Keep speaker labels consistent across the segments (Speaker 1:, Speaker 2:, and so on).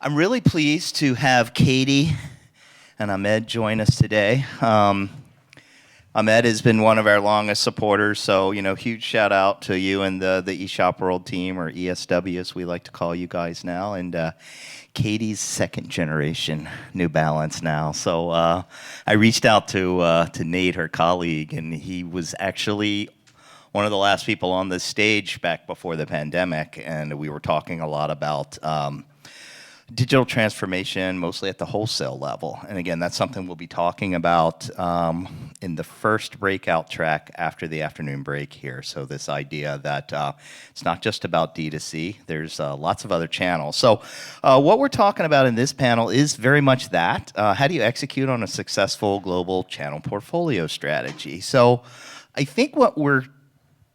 Speaker 1: I'm really pleased to have Katie and Ahmed join us today. Ahmed has been one of our longest supporters, so huge shout out to you and the eShop World team, or ESW as we like to call you guys now, and Katie's second generation New Balance now. So I reached out to Nate, her colleague, and he was actually one of the last people on this stage back before the pandemic, and we were talking a lot about digital transformation, mostly at the wholesale level. And again, that's something we'll be talking about in the first breakout track after the afternoon break here. So this idea that it's not just about D2C, there's lots of other channels. So what we're talking about in this panel is very much that. How do you execute on a successful global channel portfolio strategy? So I think what we're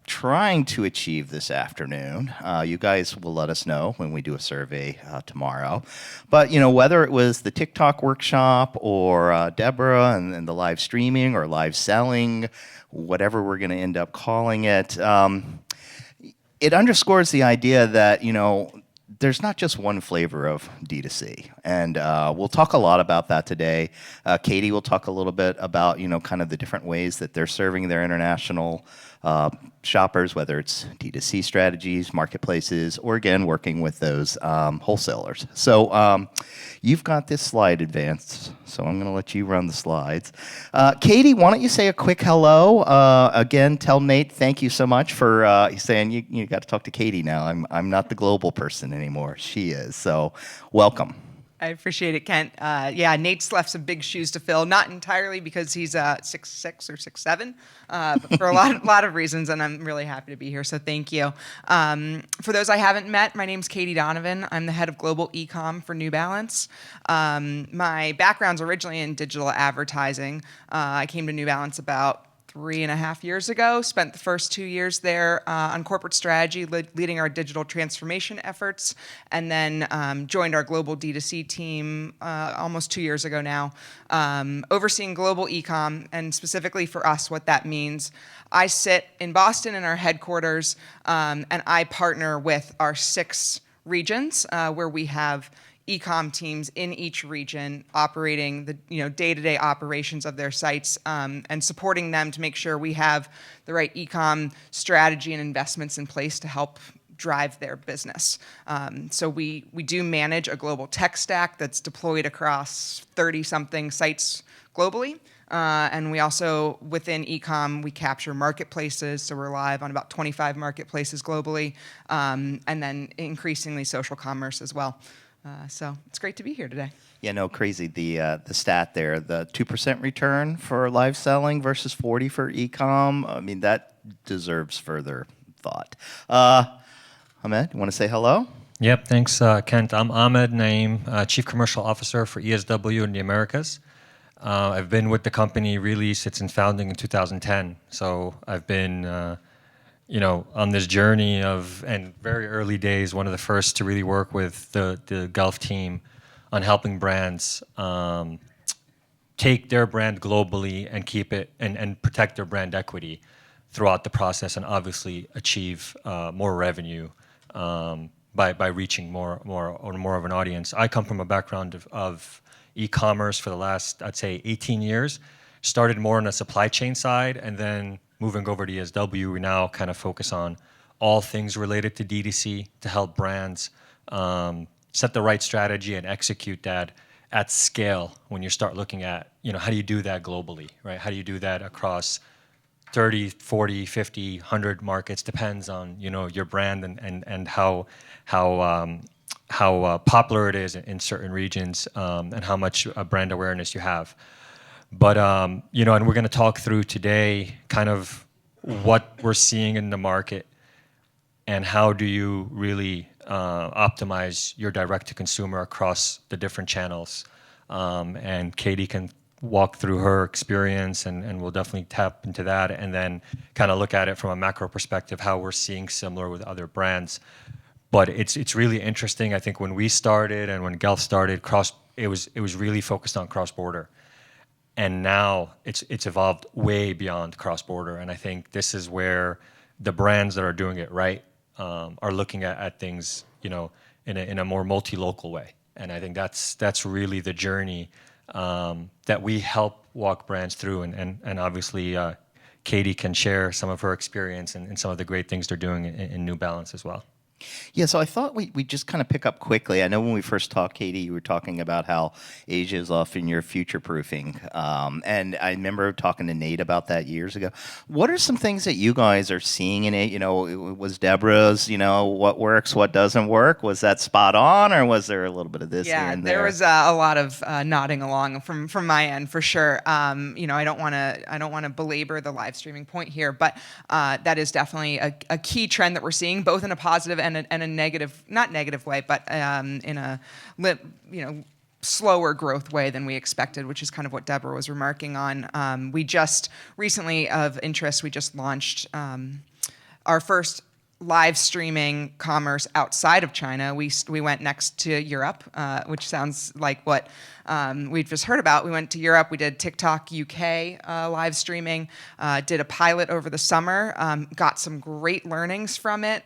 Speaker 1: trying to achieve this afternoon. You guys will let us know when we do a survey tomorrow. But whether it was the TikTok workshop or Deborah and the live streaming or live selling, whatever we're going to end up calling it, it underscores the idea that there's not just one flavor of D2C, and we'll talk a lot about that today. Katie will talk a little bit about kind of the different ways that they're serving their international shoppers, whether it's D2C strategies, marketplaces, or again, working with those wholesalers. So you've got this slide advanced, so I'm gonna let you run the slides. Katie, why don't you say a quick hello? Again, tell Nate thank you so much for saying you got to talk to Katie now. I'm not the global person anymore, she is, so welcome.
Speaker 2: I appreciate it, Kent. Yeah, Nate's left some big shoes to fill, not entirely because he's 6'6" or 6'7", but for a lot of reasons, and I'm really happy to be here, so thank you. For those I haven't met, my name's Katie Donovan. I'm the head of global e-com for New Balance. My background's originally in digital advertising. I came to New Balance about 3.5 years ago, spent the first 2 years there on corporate strategy, leading our digital transformation efforts, and then joined our global D2C team almost 2 years ago now, overseeing global e-com, and specifically for us, what that means. I sit in Boston in our headquarters, and I partner with our 6 regions where we have e-com teams in each region operating the day-to-day operations of their sites and supporting them to make sure we have the right e-com strategy and investments in place to help drive their business. So we do manage a global tech stack that's deployed across 30-something sites globally. And we also, within e-com, we capture marketplaces, so we're live on about 25 marketplaces globally, and then increasingly social commerce as well. So it's great to be here today.
Speaker 1: Yeah, no, crazy. The stat there, the 2% return for live selling versus 40 for e-com. I mean, that deserves further thought. Ahmed, you want to say hello?
Speaker 3: Yep, thanks, Kent. I'm Ahmed Naiem, Chief Commercial Officer for ESW in the Americas. I've been with the company really since its founding in 2010. So I've been on this journey and very early days, one of the first to really work with the GELF team on helping brands take their brand globally and keep it and protect their brand equity throughout the process, and obviously achieve more revenue by reaching more of an audience. I come from a background of e-commerce for the last, I'd say, 18 years. Started more on the supply chain side, and then moving over to ESW, we now kind of focus on all things related to D2C to help brands set the right strategy and execute that at scale when you start looking at, how do you do that globally, right? How do you do that across 30, 40, 50, 100 markets? Depends on, your brand and how popular it is in certain regions and how much brand awareness you have. But, and we're going to talk through today kind of what we're seeing in the market and how do you really optimize your direct-to-consumer across the different channels. And Katie can walk through her experience, and we'll definitely tap into that, and then kind of look at it from a macro perspective, how we're seeing similar with other brands. But it's really interesting. I think when we started and when GELF started, it was really focused on cross-border. And now it's evolved way beyond cross-border. And I think this is where the brands that are doing it right are looking at things, in a more multi-local way. And I think that's really the journey that we help walk brands through. And obviously, Katie can share some of her experience and some of the great things they're doing in New Balance as well.
Speaker 1: Yeah, so I thought we'd just kind of pick up quickly. I know when we first talked, Katie, you were talking about how Asia is often your future-proofing. And I remember talking to Nate about that years ago. What are some things that you guys are seeing in it? You know, was Deborah's, what works, what doesn't work? Was that spot on, or was there a little bit of this here
Speaker 2: Yeah,
Speaker 1: and there?
Speaker 2: there was a lot of nodding along from my end for sure. I don't want to belabor the live streaming point here, but that is definitely a key trend that we're seeing, both in a positive and a negative, not negative way, but in a slower growth way than we expected, which is kind of what Deborah was remarking on. We just recently, of interest, we just launched our first live streaming commerce outside of China. We went next to Europe, which sounds like what we've just heard about. We went to Europe. We did TikTok UK live streaming, did a pilot over the summer, got some great learnings from it,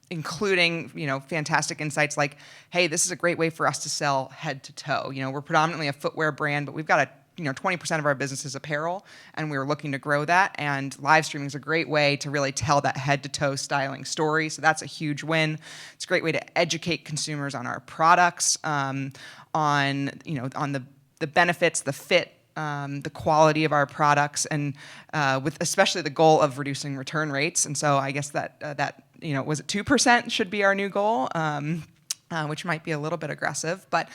Speaker 2: including fantastic insights like, hey, this is a great way for us to sell head to toe. We're predominantly a footwear brand, but we've got 20% of our business is apparel, and we were looking to grow that. And live streaming is a great way to really tell that head-to-toe styling story. So that's a huge win. It's a great way to educate consumers on our products, on the benefits, the fit, the quality of our products, and with especially the goal of reducing return rates. And so I guess that was it 2% should be our new goal, which might be a little bit aggressive, but.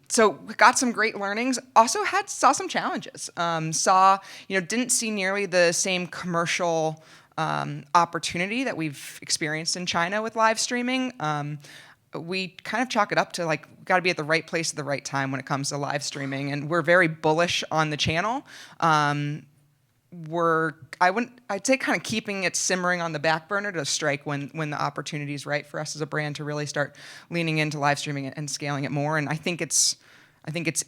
Speaker 2: So we got some great learnings. Also saw some challenges. Didn't see nearly the same commercial opportunity that we've experienced in China with live streaming. We kind of chalk it up to got to be at the right place at the right time when it comes to live streaming, and we're very bullish on the channel. I'd say kind of keeping it simmering on the back burner to strike when the opportunity is right for us as a brand to really start leaning into live streaming and scaling it more. And I think it's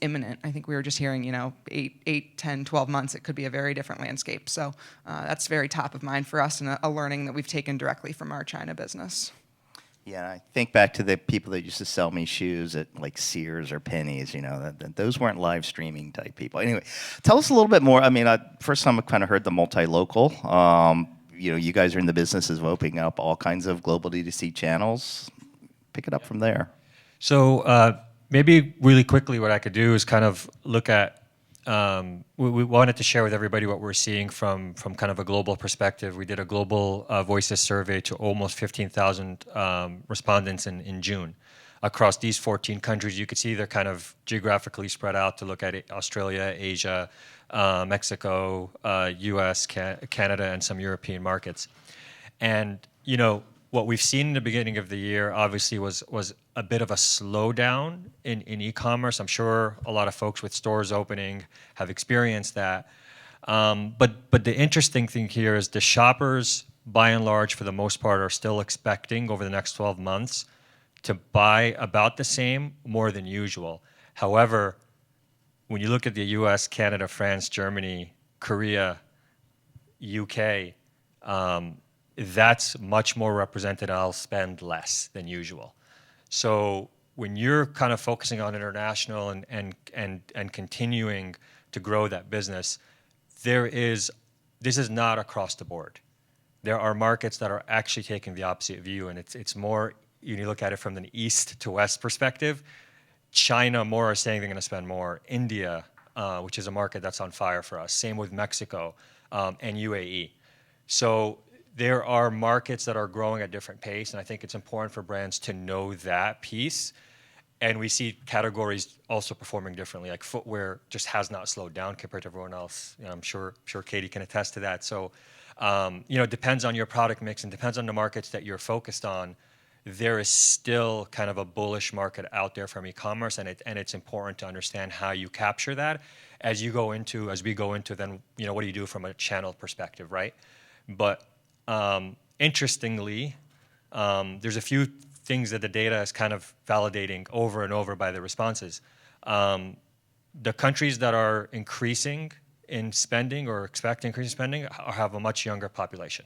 Speaker 2: imminent. I think we were just hearing, 8, 10, 12 months, it could be a very different landscape. So that's very top of mind for us, and a learning that we've taken directly from our China business.
Speaker 1: Yeah, I think back to the people that used to sell me shoes at Sears or Penny's. Those weren't live streaming type people. Anyway, tell us a little bit more. I mean, first time I kind of heard the multi-local. You guys are in the business of opening up all kinds of global D2C channels. Pick it up from there.
Speaker 3: So maybe really quickly, what I could do is kind of look at. We wanted to share with everybody what we're seeing from kind of a global perspective. We did a global voices survey to almost 15,000 respondents in June across these 14 countries. You could see they're kind of geographically spread out to look at Australia, Asia, Mexico, US, Canada, and some European markets. And, what we've seen in the beginning of the year obviously was a bit of a slowdown in e-commerce. I'm sure a lot of folks with stores opening have experienced that. But the interesting thing here is the shoppers, by and large, for the most part, are still expecting over the next 12 months to buy about the same, more than usual. However, when you look at the US, Canada, France, Germany, Korea, UK, that's much more represented. I'll spend less than usual. So when you're kind of focusing on international and continuing to grow that business, this is not across the board. There are markets that are actually taking the opposite view, and it's more, you look at it from an east to west perspective. China more are saying they're going to spend more. India, which is a market that's on fire for us. Same with Mexico and UAE. So there are markets that are growing at different pace, and I think it's important for brands to know that piece. And we see categories also performing differently. Like footwear just has not slowed down compared to everyone else. I'm sure Katie can attest to that. So, it depends on your product mix and depends on the markets that you're focused on. There is still kind of a bullish market out there from e-commerce, and it's important to understand how you capture that as we go into then, what do you do from a channel perspective, right? But interestingly, there's a few things that the data is kind of validating over and over by the responses. The countries that are increasing in spending or expect increasing spending have a much younger population.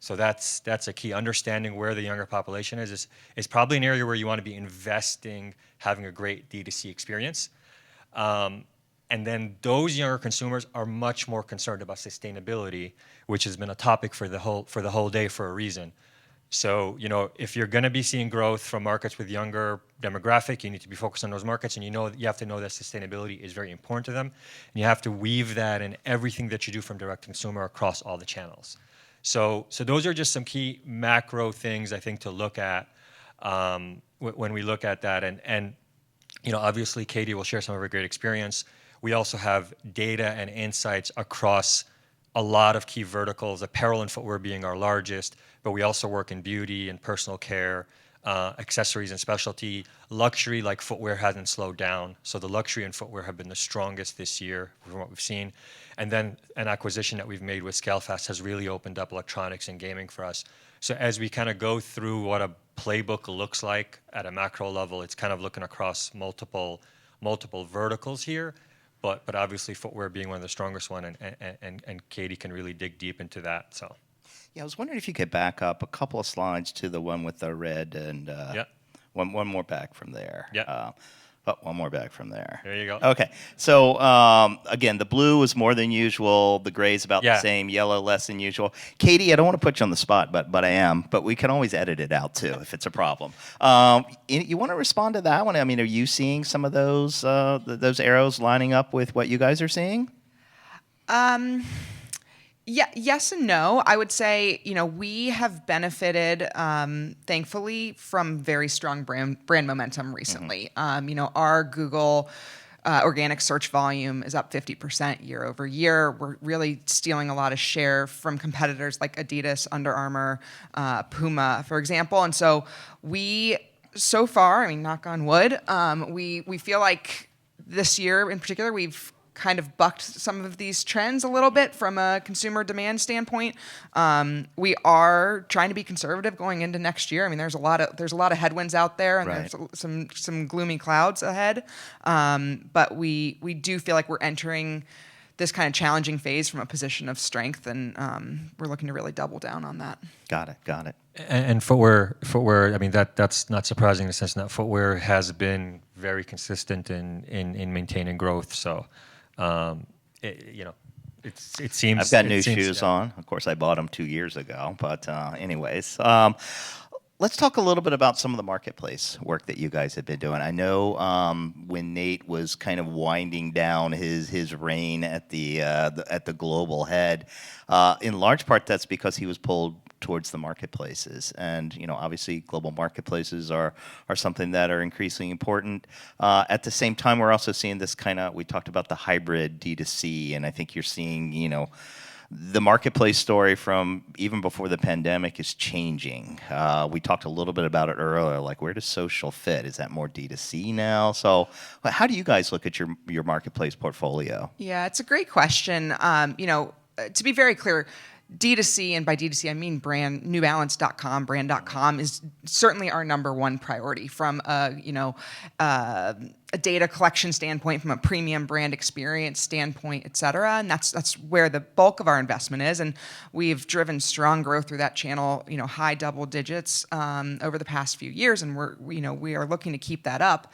Speaker 3: So that's a key. Understanding where the younger population is probably an area where you want to be investing, having a great D2C experience. And then those younger consumers are much more concerned about sustainability, which has been a topic for the whole day for a reason. So, if you're going to be seeing growth from markets with younger demographic, you need to be focused on those markets, and you have to know that sustainability is very important to them, and you have to weave that in everything that you do from direct to consumer across all the channels. So those are just some key macro things I think to look at when we look at that, and obviously Katie will share some of her great experience. We also have data and insights across a lot of key verticals, apparel and footwear being our largest, but we also work in beauty and personal care, accessories and specialty. Luxury, like footwear, hasn't slowed down. So the luxury and footwear have been the strongest this year from what we've seen. And then an acquisition that we've made with Scalefast has really opened up electronics and gaming for us. So as we kind of go through what a playbook looks like at a macro level, it's kind of looking across multiple verticals here. But obviously footwear being one of the strongest one, and Katie can really dig deep into that. So,
Speaker 1: yeah, I was wondering if you could back up a couple of slides to the one with the red and one more back from there.
Speaker 3: Yeah.
Speaker 1: One more back from there.
Speaker 3: There you go.
Speaker 1: Okay. So, again, the blue is more than usual. The gray is about the same. Yellow, less than usual. Katie, I don't want to put you on the spot, but I am. But we can always edit it out, too, if it's a problem. You want to respond to that one? I mean, are you seeing some of those arrows lining up with what you guys are seeing?
Speaker 2: Yeah, yes and no. I would say, we have benefited, thankfully, from very strong brand momentum recently. Our Google organic search volume is up 50% year over year. We're really stealing a lot of share from competitors like Adidas, Under Armour, Puma, for example. And so so far, knock on wood, we feel like this year in particular, we've kind of bucked some of these trends a little bit from a consumer demand standpoint. We are trying to be conservative going into next year. There's a lot of headwinds out there, and
Speaker 1: right.
Speaker 2: There's some gloomy clouds ahead. But we do feel like we're entering this kind of challenging phase from a position of strength, and we're looking to really double down on that.
Speaker 1: Got it.
Speaker 3: And footwear. That's not surprising in the sense that footwear has been very consistent in maintaining growth. So. It seems
Speaker 1: I've got new shoes on. Of course, I bought them 2 years ago. But anyways, let's talk a little bit about some of the marketplace work that you guys have been doing. I know when Nate was kind of winding down his reign at the global head, in large part that's because he was pulled towards the marketplaces, and obviously global marketplaces are something that are increasingly important. At the same time, we're also seeing this we talked about the hybrid D2C, and I think you're seeing the marketplace story from even before the pandemic is changing. We talked a little bit about it earlier, like where does social fit? Is that more D2C now? So how do you guys look at your marketplace portfolio?
Speaker 2: Yeah, it's a great question. To be very clear, D2C, and by D2C I mean brand, newbalance.com, brand.com is certainly our number one priority from a data collection standpoint, from a premium brand experience standpoint, et cetera. And that's where the bulk of our investment is. And we've driven strong growth through that channel, high double digits over the past few years, and we are looking to keep that up.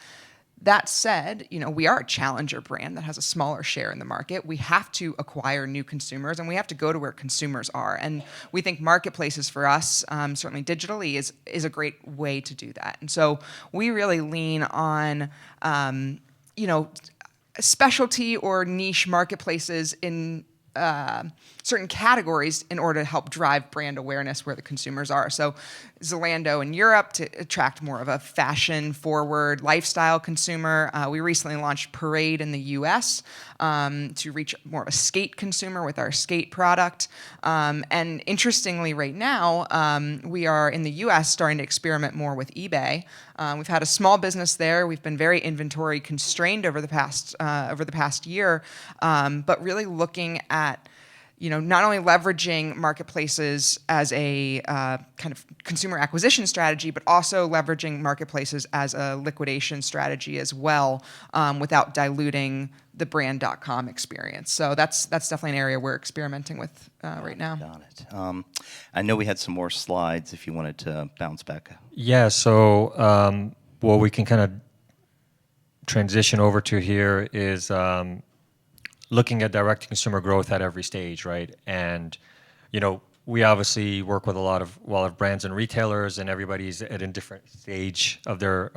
Speaker 2: That said, we are a challenger brand that has a smaller share in the market. We have to acquire new consumers, and we have to go to where consumers are. And we think marketplaces for us, certainly digitally, is a great way to do that. And so we really lean on, specialty or niche marketplaces in certain categories in order to help drive brand awareness where the consumers are. So Zalando in Europe to attract more of a fashion-forward lifestyle consumer. We recently launched Parade in the US to reach more of a skate consumer with our skate product. And interestingly, right now, we are in the US starting to experiment more with eBay. We've had a small business there. We've been very inventory constrained over the past year, but really looking at not only leveraging marketplaces as a kind of consumer acquisition strategy, but also leveraging marketplaces as a liquidation strategy as well, without diluting the brand.com experience. So that's definitely an area we're experimenting with right now.
Speaker 1: Got it. I know we had some more slides if you wanted to bounce back.
Speaker 3: Yeah, so what we can kind of transition over to here is looking at direct-to-consumer growth at every stage, right? And, we obviously work with a lot of brands and retailers, and everybody's at a different stage of their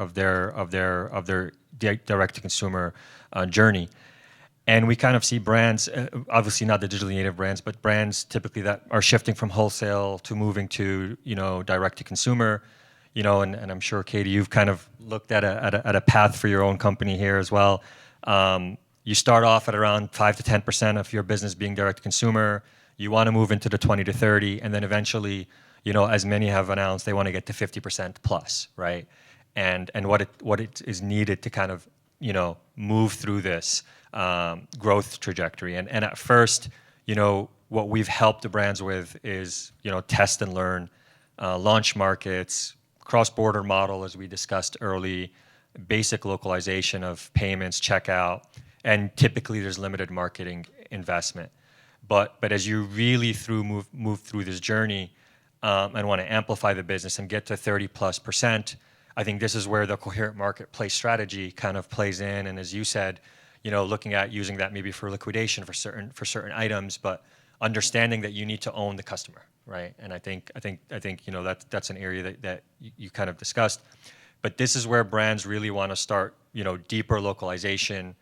Speaker 3: direct-to-consumer journey. And we kind of see brands, obviously not the digitally native brands, but brands typically that are shifting from wholesale to moving to, direct-to-consumer. And I'm sure, Katie, you've kind of looked at a path for your own company here as well. You start off at around 5 to 10% of your business being direct-to-consumer. You want to move into the 20 to 30, and then eventually, as many have announced, they want to get to 50% plus, right? And what it is needed to kind of, move through this growth trajectory. And at first, what we've helped the brands with is, test and learn, launch markets, cross-border model, as we discussed early, basic localization of payments, checkout, and typically there's limited marketing investment. But as you really move through this journey and want to amplify the business and get to 30+%, I think this is where the coherent marketplace strategy kind of plays in. And as you said, looking at using that maybe for liquidation for certain items, but understanding that you need to own the customer, right? And I think that's an area that you kind of discussed. But this is where brands really want to start, deeper localization,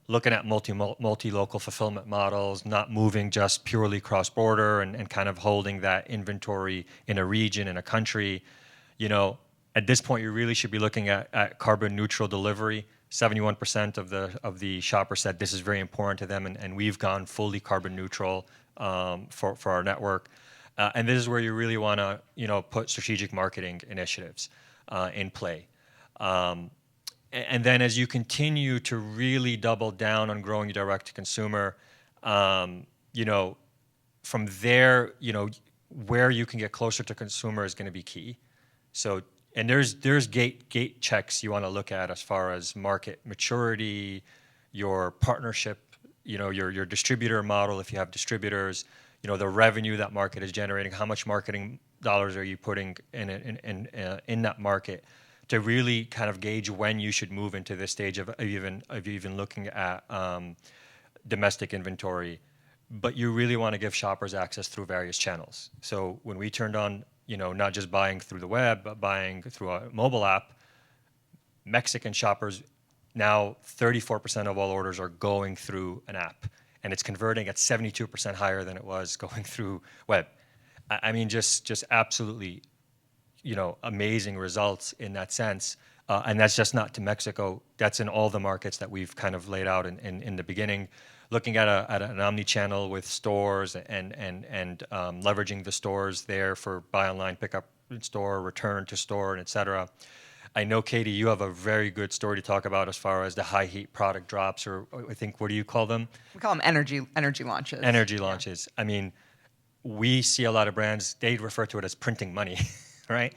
Speaker 3: looking at multi-local fulfillment models, not moving just purely cross-border and kind of holding that inventory in a region, in a country. At this point, you really should be looking at carbon neutral delivery. 71% of the shoppers said this is very important to them, and we've gone fully carbon neutral for our network. And this is where you really want to put strategic marketing initiatives in play. And then as you continue to really double down on growing your direct-to-consumer, from there, where you can get closer to consumer is going to be key. So, and there's gate checks you want to look at as far as market maturity, your partnership, your distributor model if you have distributors, the revenue that market is generating, how much marketing dollars are you putting in that market, to really kind of gauge when you should move into this stage of even looking at domestic inventory. But you really want to give shoppers access through various channels. So when we turned on, not just buying through the web, but buying through a mobile app, Mexican shoppers, now 34% of all orders are going through an app, and it's converting at 72% higher than it was going through web. I mean, just absolutely, amazing results in that sense. And that's just not to Mexico. That's in all the markets that we've kind of laid out in the beginning. Looking at an omni-channel with stores and leveraging the stores there for buy online, pick up in store, return to store, and et cetera. I know, Katie, you have a very good story to talk about as far as the high heat product drops, or I think, what do you call them?
Speaker 2: We call them energy launches.
Speaker 3: Energy launches. I mean, we see a lot of brands, they refer to it as printing money, right?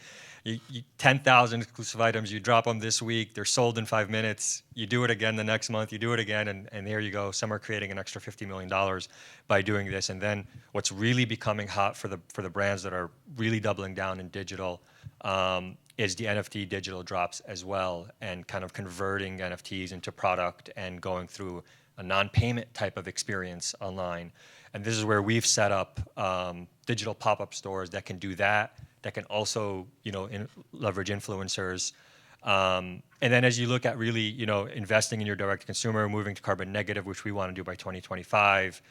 Speaker 3: 10,000 exclusive items, you drop them this week, they're sold in 5 minutes, you do it again the next month, you do it again, and there you go. Some are creating an extra $50 million by doing this. And then what's really becoming hot for the brands that are really doubling down in digital is the NFT digital drops as well, and kind of converting NFTs into product and going through a non-payment type of experience online. And this is where we've set up digital pop-up stores that can do that can also, leverage influencers. And then as you look at really, investing in your direct consumer, moving to carbon negative, which we want to do by 2025,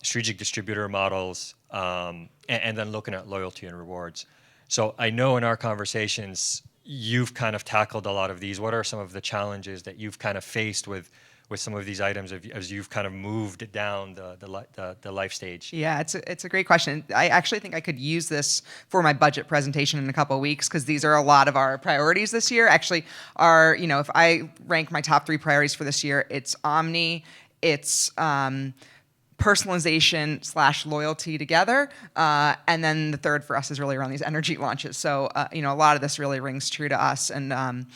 Speaker 3: strategic distributor models, and then looking at loyalty and rewards. So I know in our conversations, you've kind of tackled a lot of these. What are some of the challenges that you've kind of faced with some of these items as you've kind of moved down the life stage?
Speaker 2: Yeah, it's a great question. I actually think I could use this for my budget presentation in a couple of weeks, because these are a lot of our priorities this year. Actually, if I rank my top 3 priorities for this year, it's omni, it's personalization / loyalty together. And then the third for us is really around these energy launches. So, a lot of this really rings true to us. And,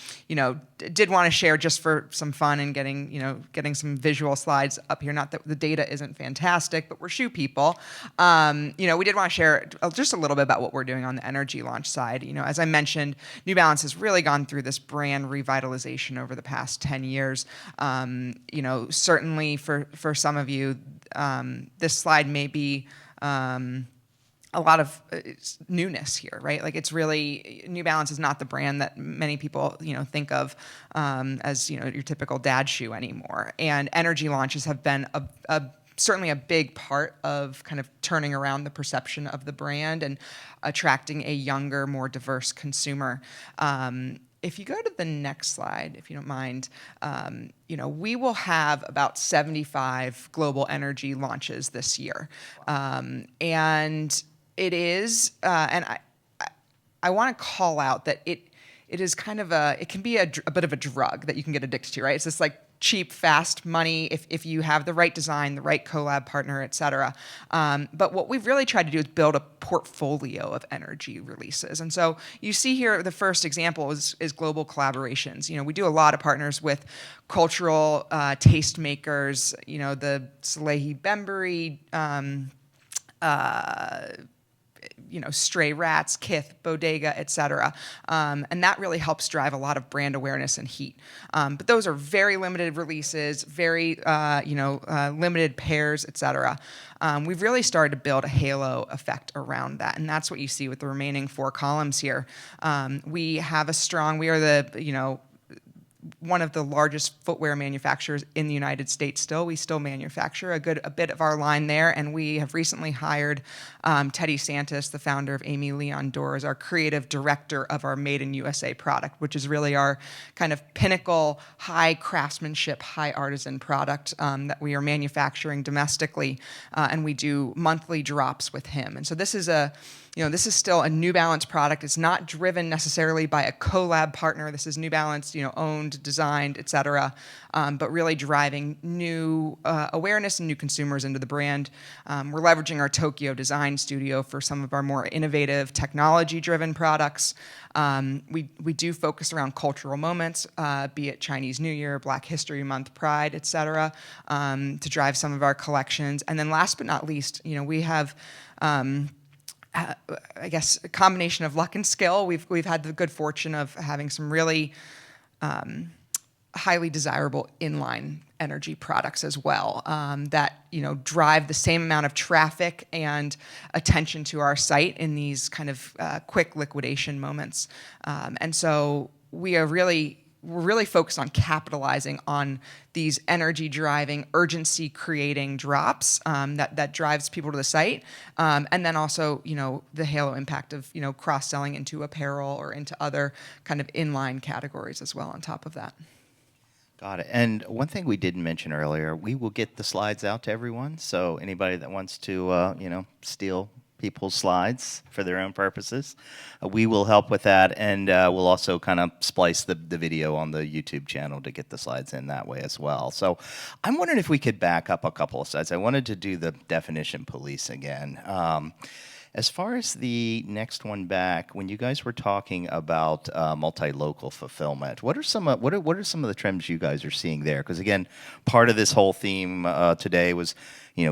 Speaker 2: did want to share just for some fun and getting some visual slides up here. Not that the data isn't fantastic, but we're shoe people. We did want to share just a little bit about what we're doing on the energy launch side. As I mentioned, New Balance has really gone through this brand revitalization over the past 10 years. Certainly for some of you, this slide may be a lot of newness here, right? Like, it's really, New Balance is not the brand that many people, think of as, your typical dad shoe anymore. And energy launches have been certainly a big part of kind of turning around the perception of the brand and attracting a younger, more diverse consumer. If you go to the next slide, if you don't mind, we will have about 75 global energy launches this year. And it is, and I want to call out that it is kind of it can be a bit of a drug that you can get addicted to, right? It's this like cheap, fast money if you have the right design, the right collab partner, et cetera. But what we've really tried to do is build a portfolio of energy releases. And so you see here, the first example is global collaborations. We do a lot of partners with cultural tastemakers, the Salehi Bembury, Stray Rats, Kith, Bodega, et cetera. And that really helps drive a lot of brand awareness and heat. But those are very limited releases, very, limited pairs, et cetera. We've really started to build a halo effect around that. And that's what you see with the remaining 4 columns here. We are one of the largest footwear manufacturers in the United States still. We still manufacture a bit of our line there, and we have recently hired Teddy Santis, the founder of Amy Leon Door, as our creative director of our Made in USA product, which is really our kind of pinnacle, high craftsmanship, high artisan product that we are manufacturing domestically, and we do monthly drops with him. And so this is this is still a New Balance product. It's not driven necessarily by a collab partner. This is New Balance, owned, designed, et cetera, but really driving new awareness and new consumers into the brand. We're leveraging our Tokyo design studio for some of our more innovative, technology-driven products. We do focus around cultural moments, be it Chinese New Year, Black History Month, Pride, et cetera, to drive some of our collections. And then last but not least, we have I guess a combination of luck and skill. We've had the good fortune of having some really highly desirable inline energy products as well that drive the same amount of traffic and attention to our site in these kind of quick liquidation moments. And so we're really focused on capitalizing on these energy-driving, urgency-creating drops that drives people to the site, and then also, the halo impact of, cross-selling into apparel or into other kind of inline categories as well on top of that.
Speaker 1: Got it. And one thing we didn't mention earlier, we will get the slides out to everyone. So anybody that wants to, steal people's slides for their own purposes, we will help with that, and we'll also kind of splice the video on the YouTube channel to get the slides in that way as well. So I'm wondering if we could back up a couple of slides. I wanted to do the definition police again. As far as the next one back, when you guys were talking about multi-local fulfillment, what are some of the trends you guys are seeing there? Because again, part of this whole theme today was,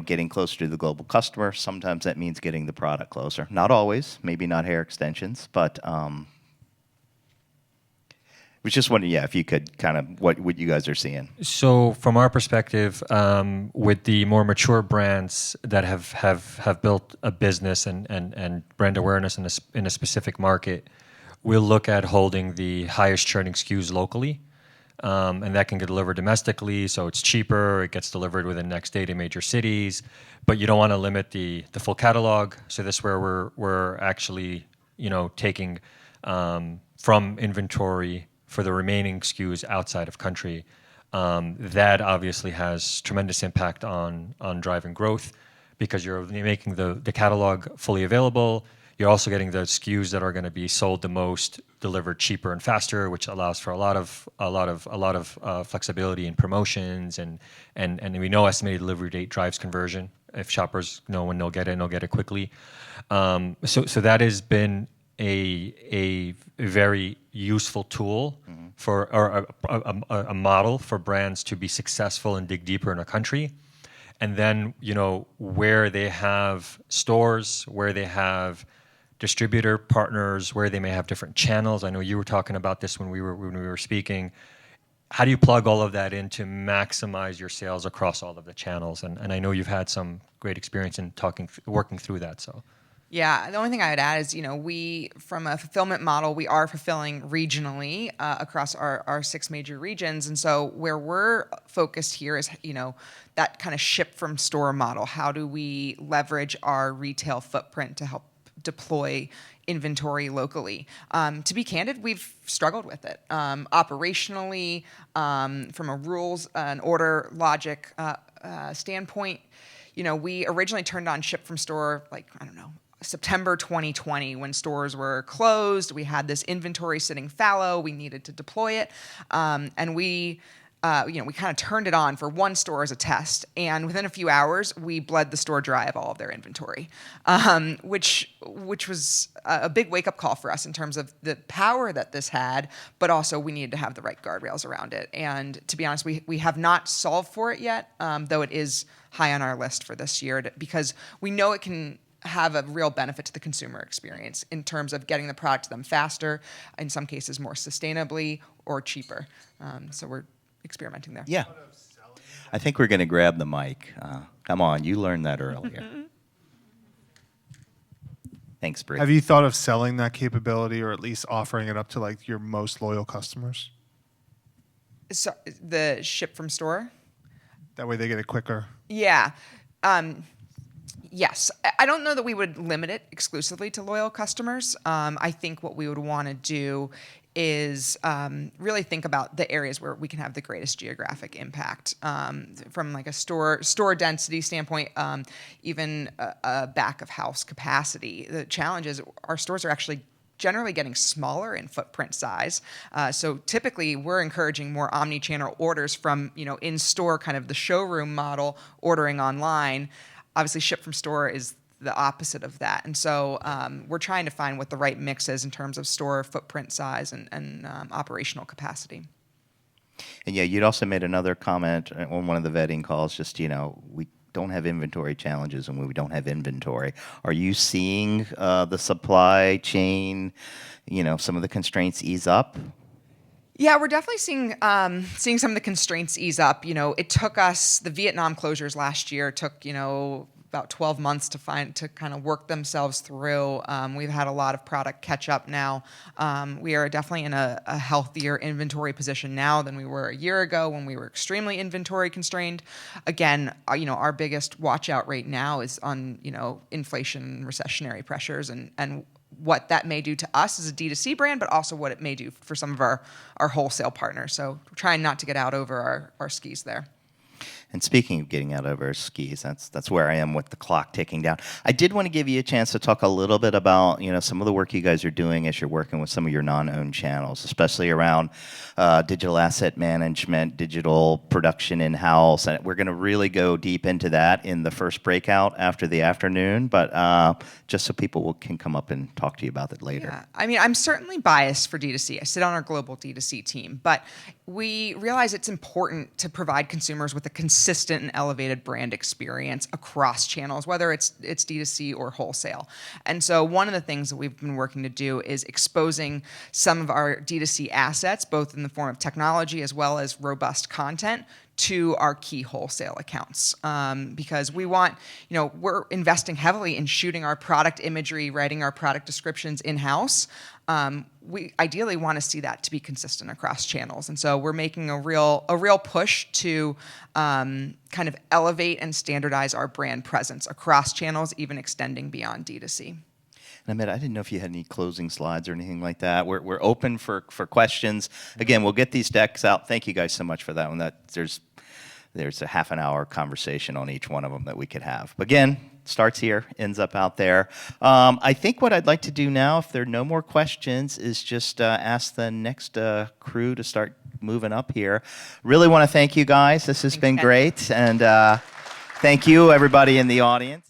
Speaker 1: getting closer to the global customer. Sometimes that means getting the product closer. Not always, maybe not hair extensions, but was just wondering, if you could kind of what you guys are seeing.
Speaker 3: So from our perspective, with the more mature brands that have built a business and brand awareness in a specific market, we'll look at holding the highest churning SKUs locally. And that can get delivered domestically, so it's cheaper. It gets delivered within the next day to major cities, but you don't want to limit the full catalog. So this is where we're actually taking from inventory for the remaining SKUs outside of country. That obviously has tremendous impact on driving growth because you're making the catalog fully available. You're also getting the SKUs that are going to be sold the most delivered cheaper and faster, which allows for a lot of flexibility in promotions, and we know estimated delivery date drives conversion. If shoppers know when they'll get it, and they'll get it quickly. So that has been a very useful tool for, or a model for brands to be successful and dig deeper in a country. And then, where they have stores, where they have distributor partners, where they may have different channels. I know you were talking about this when we were speaking. How do you plug all of that in to maximize your sales across all of the channels? And I know you've had some great experience in working through that. So.
Speaker 2: Yeah, the only thing I would add is, we, from a fulfillment model, we are fulfilling regionally across our 6 major regions. And so where we're focused here is, that kind of ship from store model. How do we leverage our retail footprint to help deploy inventory locally? To be candid, we've struggled with it. Operationally, from a rules and order logic standpoint, we originally turned on ship from store, September 2020, when stores were closed. We had this inventory sitting fallow. We needed to deploy it, and we kind of turned it on for one store as a test. And within a few hours, we bled the store dry of all of their inventory, which was a big wake up call for us in terms of the power that this had. But also, we needed to have the right guardrails around it. And to be honest, we have not solved for it yet, though it is high on our list for this year, because we know it can have a real benefit to the consumer experience in terms of getting the product to them faster, in some cases more sustainably or cheaper. So we're experimenting there.
Speaker 1: Yeah. I think we're going to grab the mic. Come on, you learned that earlier. Thanks, Bree.
Speaker 4: Have you thought of selling that capability, or at least offering it up to your most loyal customers?
Speaker 2: So the ship from store?
Speaker 4: That way they get it quicker.
Speaker 2: Yeah. Yes. I don't know that we would limit it exclusively to loyal customers. I think what we would want to do is really think about the areas where we can have the greatest geographic impact from a store density standpoint, even a back of house capacity. The challenge is our stores are actually generally getting smaller in footprint size. So typically we're encouraging more omni-channel orders from, in-store, kind of the showroom model, ordering online. Obviously, ship from store is the opposite of that. And so we're trying to find what the right mix is in terms of store footprint size and operational capacity.
Speaker 1: And yeah, you'd also made another comment on one of the vetting calls, just, we don't have inventory challenges and we don't have inventory. Are you seeing the supply chain, some of the constraints ease up?
Speaker 2: Yeah, we're definitely seeing some of the constraints ease up. It took us, the Vietnam closures last year took, about 12 months to kind of work themselves through. We've had a lot of product catch up now. We are definitely in a healthier inventory position now than we were a year ago when we were extremely inventory constrained. Again, our biggest watch out right now is on, inflation and recessionary pressures and what that may do to us as a D2C brand, but also what it may do for some of our wholesale partners. So we're trying not to get out over our skis there.
Speaker 1: And speaking of getting out over our skis, that's where I am with the clock ticking down. I did want to give you a chance to talk a little bit about some of the work you guys are doing as you're working with some of your non-owned channels, especially around digital asset management, digital production in-house. And we're going to really go deep into that in the first breakout after the afternoon, but just so people can come up and talk to you about it later.
Speaker 2: Yeah, I'm certainly biased for D2C. I sit on our global D2C team, but we realize it's important to provide consumers with a consistent and elevated brand experience across channels, whether it's D2C or wholesale. And so one of the things that we've been working to do is exposing some of our D2C assets, both in the form of technology as well as robust content, to our key wholesale accounts, because we want, we're investing heavily in shooting our product imagery, writing our product descriptions in-house. We ideally want to see that to be consistent across channels, and so we're making a real push to kind of elevate and standardize our brand presence across channels, even extending beyond D2C.
Speaker 1: And Ahmed, I didn't know if you had any closing slides or anything like that. We're open for questions. Again, we'll get these decks out. Thank you guys so much for that one. There's there's a half an hour conversation on each one of them that we could have. But again, starts here, ends up out there. I think what I'd like to do now, if there are no more questions, is just ask the next crew to start moving up here. Really want to thank you guys. This has been
Speaker 2: Ken.
Speaker 1: great. And thank you, everybody in the audience.